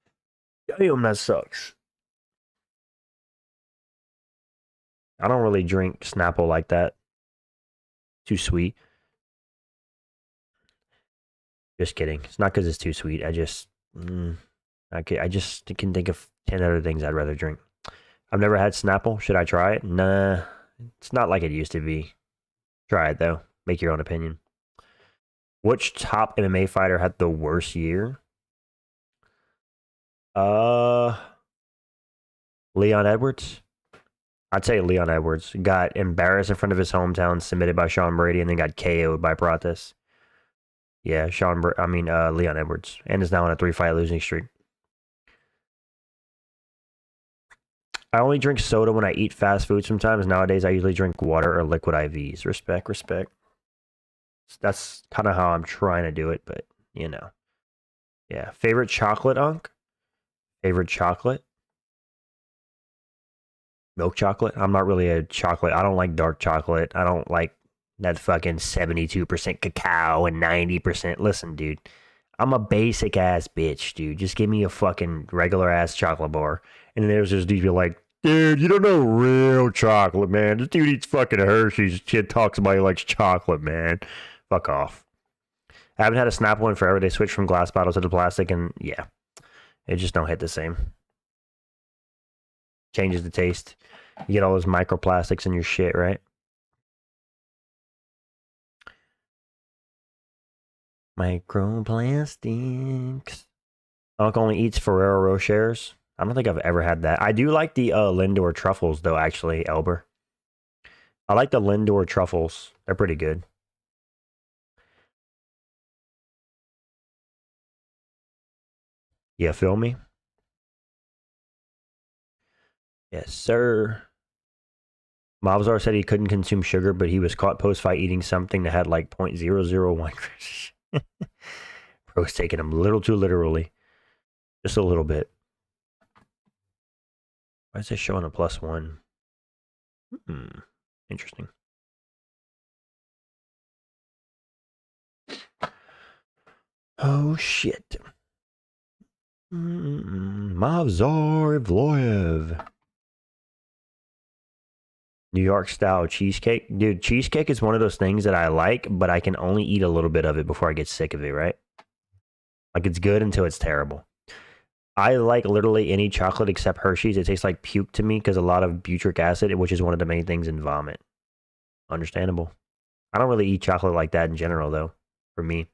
Damn, that sucks. I don't really drink Snapple like that. Too sweet. Just kidding. It's not because it's too sweet. I just can think of 10 other things I'd rather drink. I've never had Snapple. Should I try it? Nah. It's not like it used to be. Try it though. Make your own opinion. Which top MMA fighter had the worst year? Leon Edwards. I'd say Leon Edwards got embarrassed in front of his hometown, submitted by Sean Brady, and then got KO'd by Prates. Yeah, Leon Edwards, and is now on a 3-fight losing streak. I only drink soda when I eat fast food sometimes. Nowadays, I usually drink water or liquid IVs. Respect. That's kind of how I'm trying to do it, but, you know. Yeah. Favorite chocolate, Unk? Favorite chocolate? Milk chocolate? I'm not really a chocolate. I don't like dark chocolate. I don't like that fucking 72% cacao and 90%. Listen, dude. I'm a basic ass bitch, dude. Just give me a fucking regular ass chocolate bar. And then there's this dude be like, dude, you don't know real chocolate, man. This dude eats fucking Hershey's. Kid talks about he likes chocolate, man. Fuck off. I haven't had a Snapple in forever. They switched from glass bottles to the plastic, and yeah, it just don't hit the same. Changes the taste. You get all those microplastics in your shit, right? Microplastics. Uncle only eats Ferrero Rochers. I don't think I've ever had that. I do like the Lindor truffles, though, actually, Elber. I like the Lindor truffles. They're pretty good. Yeah, feel me? Yes, sir. Mavzar said he couldn't consume sugar, but he was caught post-fight eating something that had like 0.001 grams. Bro's taking him a little too literally. Just a little bit. Why is this showing a +1? Interesting. Oh, shit. Mavzar Evloev. New York style cheesecake. Dude, cheesecake is one of those things that I like, but I can only eat a little bit of it before I get sick of it, right? Like, it's good until it's terrible. I like literally any chocolate except Hershey's. It tastes like puke to me because a lot of butyric acid, which is one of the main things in vomit. Understandable. I don't really eat chocolate like that in general, though, for me.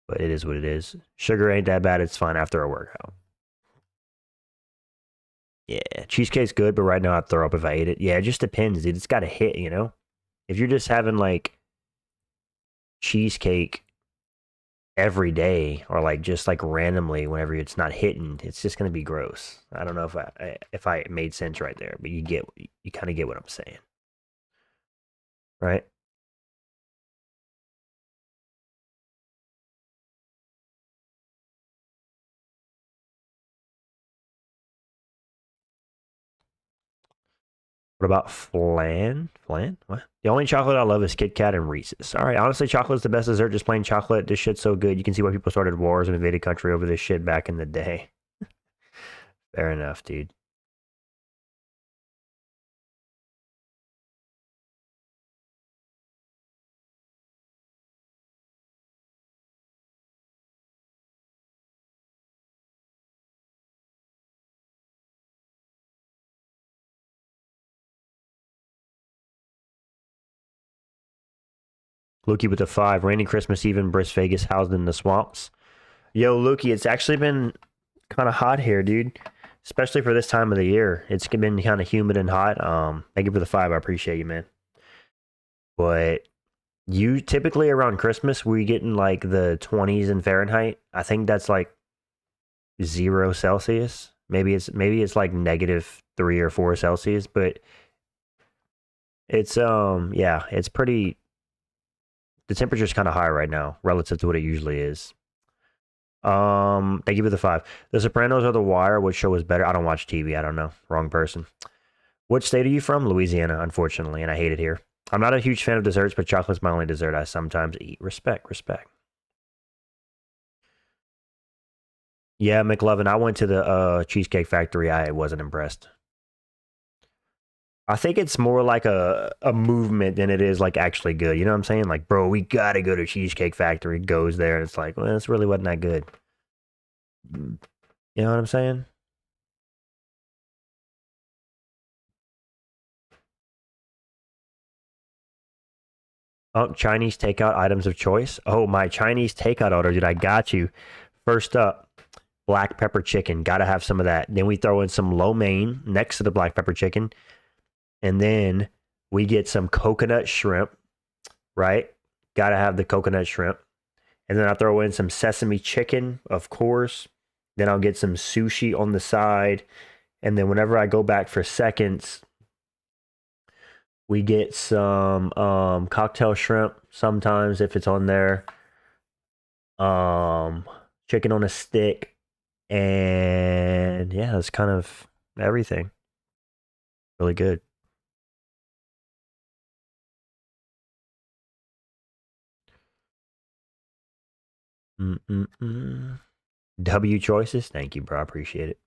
But it is what it is. Sugar ain't that bad. It's fine after a workout. Yeah, cheesecake's good, but right now I'd throw up if I ate it. Yeah, it just depends, dude. It's got to hit, you know? If you're just having, like, cheesecake every day or, like, just, like, randomly whenever it's not hitting, it's just going to be gross. I don't know if I made sense right there, but you kind of get what I'm saying. Right? What about flan? Flan? What? The only chocolate I love is Kit Kat and Reese's. All right, honestly, chocolate's the best dessert. Just plain chocolate. This shit's so good. You can see why people started wars and invaded country over this shit back in the day. Fair enough, dude. Lukey with the 5. Rainy Christmas Eve in Briss, Vegas, housed in the swamps. Yo, Lukey, it's actually been kind of hot here, dude. Especially for this time of the year. It's been kind of humid and hot. Thank you for the 5. I appreciate you, man. But you typically around Christmas, we getting like the 20s in Fahrenheit. I think that's like 0 Celsius. Maybe it's like -3 or 4 Celsius, but it's yeah, it's pretty. The temperature's kind of high right now relative to what it usually is. Thank you for the 5. The Sopranos or The Wire, which show is better? I don't watch TV. I don't know. Wrong person. Which state are you from? Louisiana, unfortunately, and I hate it here. I'm not a huge fan of desserts, but chocolate's my only dessert I sometimes eat. Respect, respect. Yeah, McLovin, I went to the Cheesecake Factory. I wasn't impressed. I think it's more like a movement than it is like actually good. You know what I'm saying? Like, bro, we gotta go to Cheesecake Factory. Goes there, and it's like, well, this really wasn't that good. You know what I'm saying? Oh, Chinese takeout items of choice. Oh, my Chinese takeout order, dude. I got you. First up, black pepper chicken. Gotta have some of that. Then we throw in some lo mein next to the black pepper chicken. And then we get some coconut shrimp, right? Gotta have the coconut shrimp. And then I throw in some sesame chicken, of course. Then I'll get some sushi on the side. And then whenever I go back for seconds, we get some cocktail shrimp sometimes if it's on there. Um, chicken on a stick. And yeah, that's kind of everything. Really good. Mm-mm-mm. W choices. Thank you, bro. I appreciate it.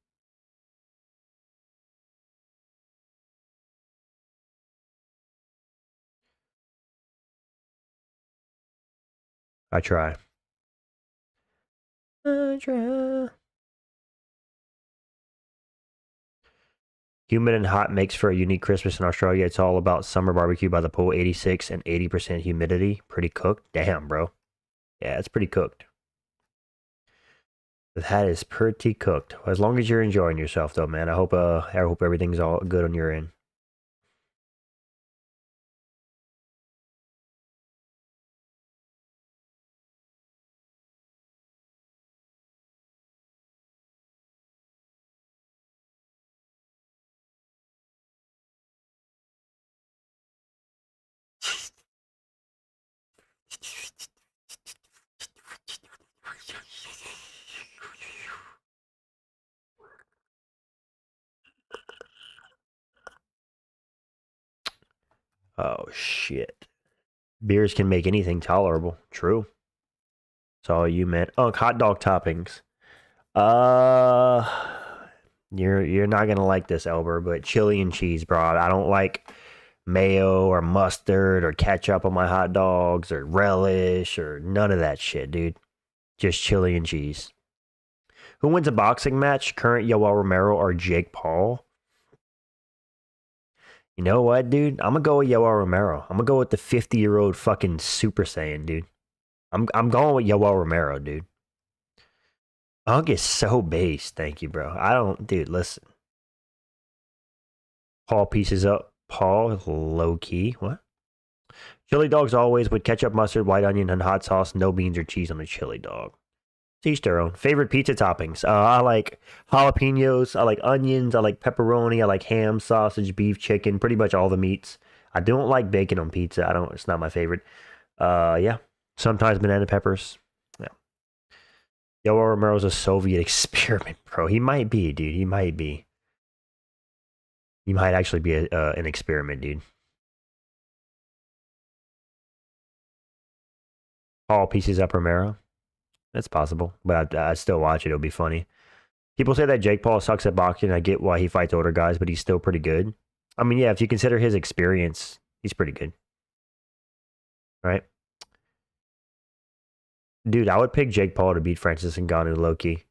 I try. I try. Humid and hot makes for a unique Christmas in Australia. It's all about summer barbecue by the pool, 86 and 80% humidity. Pretty cooked. Damn, bro. Yeah, it's pretty cooked. That is pretty cooked. As long as you're enjoying yourself, though, man. I hope everything's all good on your end. Oh shit. Beers can make anything tolerable. True. That's all you meant. Oh, hot dog toppings. Uh, you're not gonna like this, Elber, but chili and cheese, bro. I don't like mayo or mustard or ketchup on my hot dogs or relish or none of that shit, dude. Just chili and cheese. Who wins a boxing match? Current Yoel Romero or Jake Paul? You know what, dude? I'm gonna go with Yoel Romero. I'm gonna go with the 50-year-old fucking Super Saiyan, dude. I'm going with Yoel Romero, dude. Unk is so base. Thank you, bro. I don't, dude. Listen, Paul pieces up. Paul low key. What? Chili dogs always with ketchup, mustard, white onion, and hot sauce. No beans or cheese on the chili dog. To each their own. Favorite pizza toppings. I like jalapenos. I like onions. I like pepperoni. I like ham, sausage, beef, chicken. Pretty much all the meats. I don't like bacon on pizza. I don't. It's not my favorite. Yeah. Sometimes banana peppers. Yeah. Yoel Romero's a Soviet experiment, bro. He might be, dude. He might be. He might actually be an experiment, dude. All pieces up Romero. That's possible, but I'd still watch it. It'll be funny. People say that Jake Paul sucks at boxing. I get why he fights older guys, but he's still pretty good. I mean, yeah, if you consider his experience, he's pretty good, right? Dude, I would pick Jake Paul to beat Francis Ngannou low key.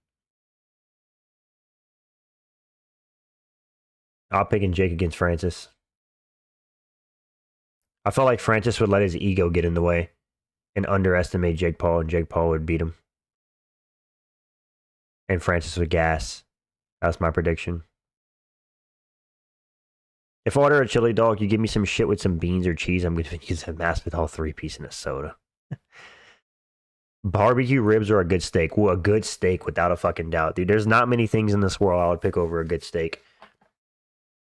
I'll pick Jake against Francis. I felt like Francis would let his ego get in the way and underestimate Jake Paul, and Jake Paul would beat him, and Francis would gas. That's my prediction. If I order a chili dog, you give me some shit with some beans or cheese, I'm going to use a Masvidal 3-piece and a soda. Barbecue ribs are a good steak. Well, a good steak without a fucking doubt, dude. There's not many things in this world I would pick over a good steak.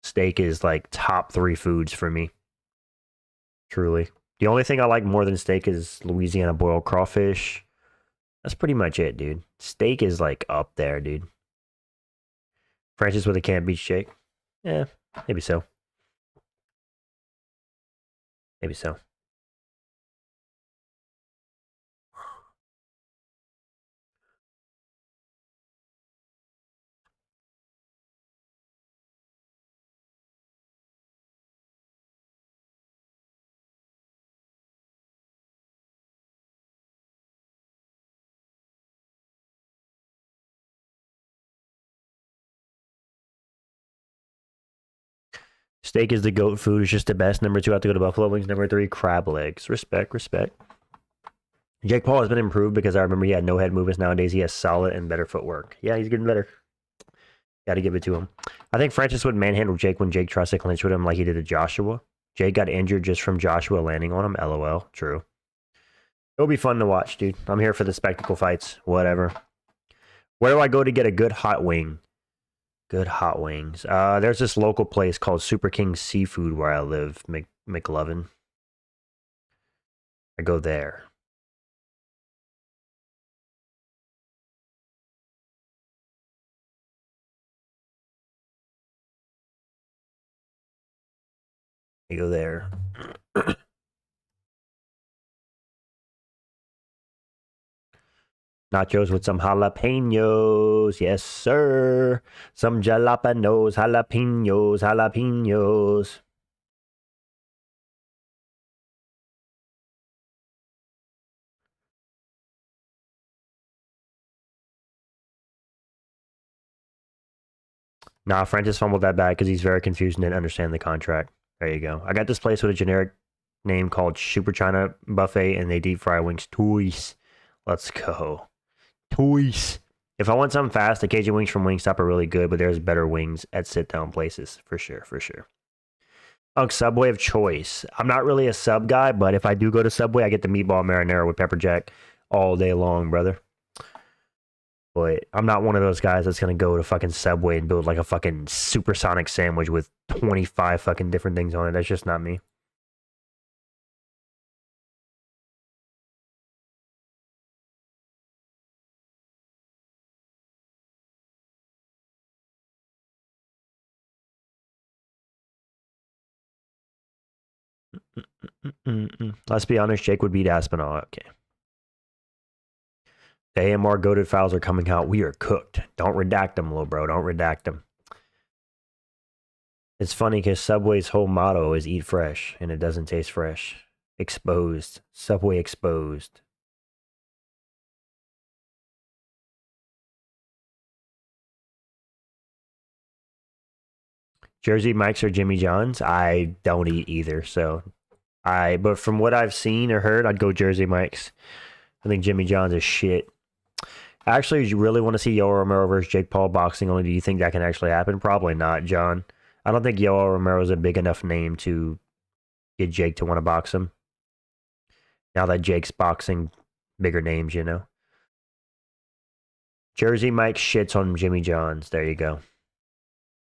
Steak is like top 3 foods for me. Truly. The only thing I like more than steak is Louisiana boiled crawfish. That's pretty much it, dude. Steak is like up there, dude. Francis with a canned beef shake. Yeah, maybe so. Maybe so. Steak is the goat food. It's just the best. Number 2, I have to go to Buffalo Wings. Number 3, crab legs. Respect, respect. Jake Paul has been improved because I remember he had no head movements. Nowadays, he has solid and better footwork. Yeah, he's getting better. Got to give it to him. I think Francis would manhandle Jake when Jake tries to clinch with him like he did to Joshua. Jake got injured just from Joshua landing on him. LOL. True. It'll be fun to watch, dude. I'm here for the spectacle fights. Whatever. Where do I go to get a good hot wing? Good hot wings. There's this local place called Super King Seafood where I live, McLovin. I go there. I go there. Nachos with some jalapenos. Yes, sir. Some jalapenos, jalapenos, jalapenos. Nah, Francis fumbled that bad because he's very confused and didn't understand the contract. There you go. I got this place with a generic name called Super China Buffet, and they deep fry wings twice. Let's go. Twice. If I want something fast, the Cajun wings from Wingstop are really good, but there's better wings at sit-down places. For sure, for sure. Subway of choice. I'm not really a sub guy, but if I do go to Subway, I get the meatball marinara with pepper jack all day long, brother. But I'm not one of those guys that's gonna go to fucking Subway and build like a fucking supersonic sandwich with 25 fucking different things on it. That's just not me. Let's be honest, Jake would beat Aspinall. Okay. The AMR goated files are coming out. We are cooked. Don't redact them, little bro. Don't redact them. It's funny because Subway's whole motto is eat fresh, and it doesn't taste fresh. Exposed. Subway exposed. Jersey Mike's or Jimmy John's? I don't eat either, so but from what I've seen or heard, I'd go Jersey Mike's. I think Jimmy John's is shit. Actually, you really want to see Yoel Romero versus Jake Paul boxing only? Do you think that can actually happen? Probably not, John. I don't think Yoel Romero is a big enough name to get Jake to want to box him. Now that Jake's boxing bigger names, you know. Jersey Mike shits on Jimmy John's. There you go.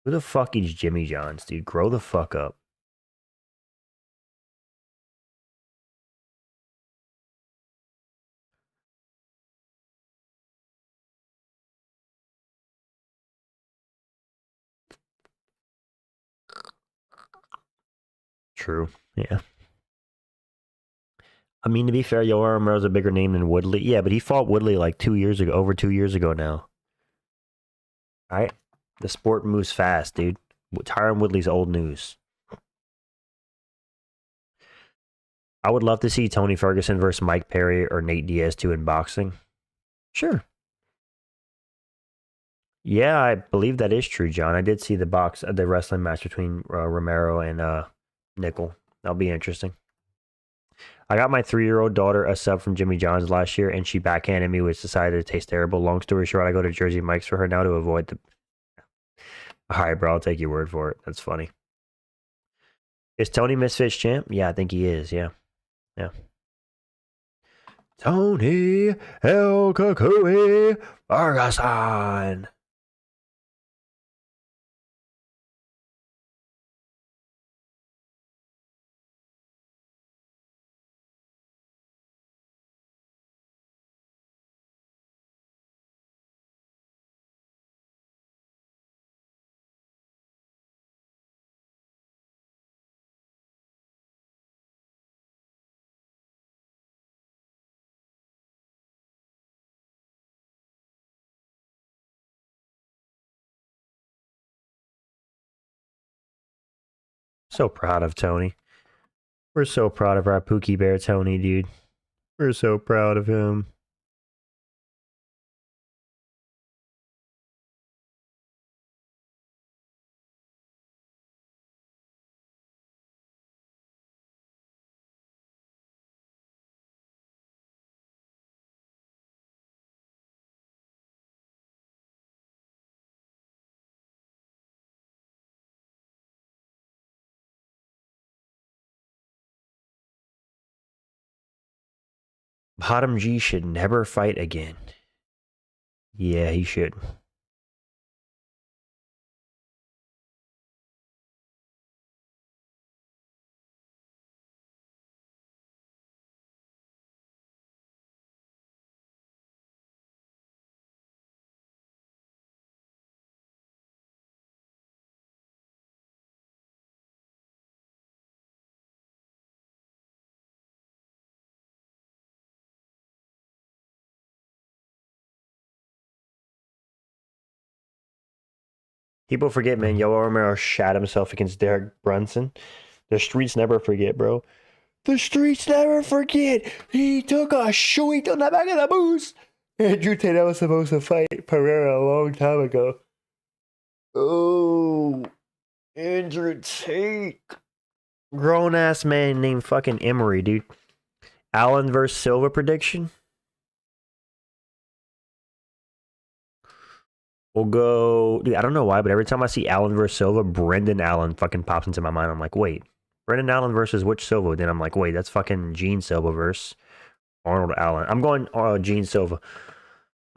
Who the fuck is Jimmy John's, dude? Grow the fuck up. True. Yeah. I mean, to be fair, Yoel Romero's a bigger name than Woodley. Yeah, but he fought Woodley like 2 years ago, over 2 years ago now. All right? The sport moves fast, dude. Tyron Woodley's old news. I would love to see Tony Ferguson versus Mike Perry or Nate Diaz too in boxing. Sure. Yeah, I believe that is true, John. I did see the wrestling match between Romero and Nickel. That'll be interesting. I got my 3-year-old daughter a sub from Jimmy John's last year, and she backhanded me, which decided to taste terrible. Long story short, I go to Jersey Mike's for her now to avoid the. All right, bro, I'll take your word for it. That's funny. Is Tony Misfits champ? Yeah, I think he is. Yeah. Yeah. Tony El Kukui Ferguson. So proud of Tony. We're so proud of our Pookie Bear Tony, dude. We're so proud of him. Bottom G should never fight again. Yeah, he should. People forget, man. Yoel Romero shot himself against Derek Brunson. The streets never forget, bro. The streets never forget. He took a shooting on the back of the booze. Andrew Tate was supposed to fight Pereira a long time ago. Oh, Andrew Tate. Grown ass man named fucking Emery, dude. Allen versus Silva prediction. We'll go. Dude, I don't know why, but every time I see Allen versus Silva, Brendan Allen fucking pops into my mind. I'm like, wait, Brendan Allen versus which Silva? Then I'm like, wait, that's fucking Gene Silva versus Arnold Allen. I'm going Gene Silva.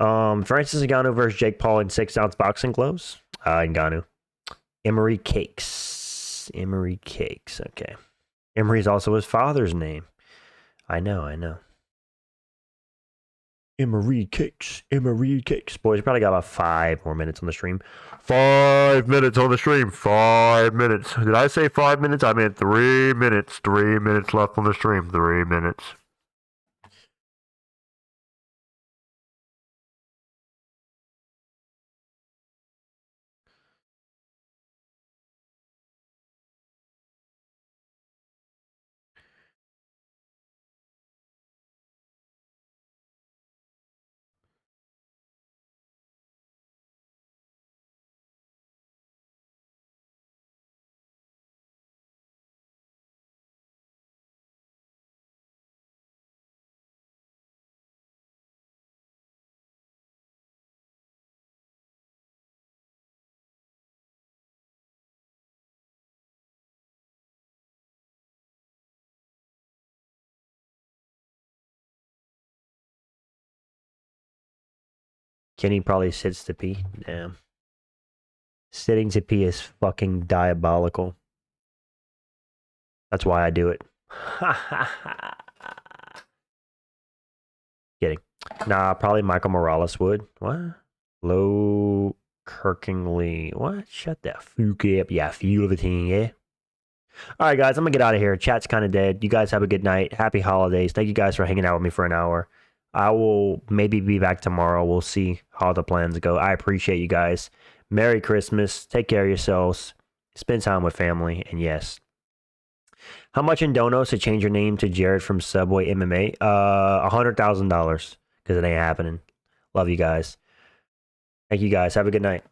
Francis Ngannou versus Jake Paul in 6-ounce boxing gloves. Ngannou. Emery Cakes. Emery Cakes. Okay. Emery's also his father's name. I know. Emery Cakes. Emery Cakes. Boys, we probably got about 5 more minutes on the stream. 5 minutes on the stream. 5 minutes. Did I say 5 minutes? I meant 3 minutes. 3 minutes left on the stream. 3 minutes. Kenny probably sits to pee. Damn. Sitting to pee is fucking diabolical. That's why I do it. Kidding. Nah, probably Michael Morales would. What? Low Kirkingley. What? Shut the fuck up. Yeah, feel the thing, yeah? Alright, guys, I'm gonna get out of here. Chat's kind of dead. You guys have a good night. Happy holidays. Thank you guys for hanging out with me for an hour. I will maybe be back tomorrow. We'll see how the plans go. I appreciate you guys. Merry Christmas. Take care of yourselves. Spend time with family. And yes. How much in donos to change your name to Jared from Subway MMA? $100,000. Because it ain't happening. Love you guys. Thank you guys. Have a good night.